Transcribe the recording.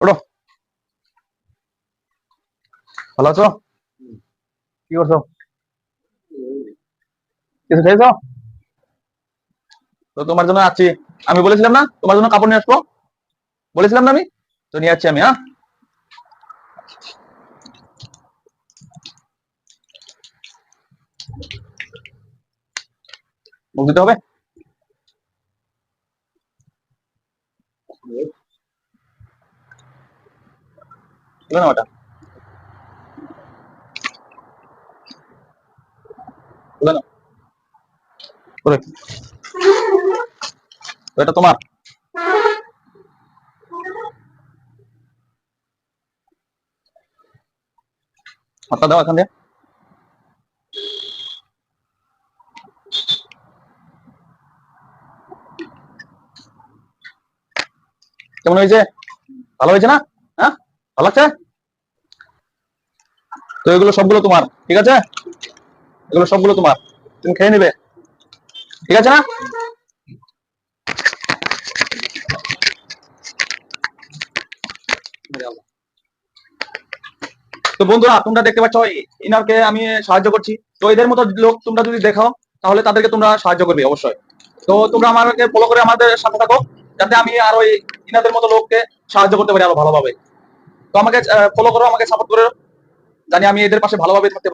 ওঠো। ভালো আছো? কি করছো? কিছু খেয়েছো? তো তোমার জন্য আছি। আমি বলেছিলাম না তোমার জন্য কাপড় নিয়ে আসবো? বলেছিলাম না আমি? তো নিয়ে যাচ্ছি আমি, হ্যাঁ। মুখ দিতে হবে। তুলে নাও এটা। তুলে নাও। করে। তো এটা তোমার। হাতটা দাও এখান দিয়ে। কেমন হয়েছে? ভালো হয়েছে না? হ্যাঁ, ভালো লাগছে? তো এগুলো সবগুলো তোমার, ঠিক আছে? এগুলো সবগুলো তোমার, তুমি খেয়ে নিবে, ঠিক আছে না? তো বন্ধুরা, তোমরা দেখতে পাচ্ছ ইনারকে আমি সাহায্য করছি। তো এদের মতো লোক তোমরা যদি দেখো, তাহলে তাদেরকে তোমরা সাহায্য করবে অবশ্যই। তো তোমরা আমাকে ফলো করে আমাদের সাথে থাকো, যাতে আমি আরো ইনাদের মতো লোককে সাহায্য করতে পারি আরো ভালোভাবে। তো আমাকে ফলো করো, আমাকে সাপোর্ট করো, জানি আমি এদের পাশে ভালোভাবে থাকতে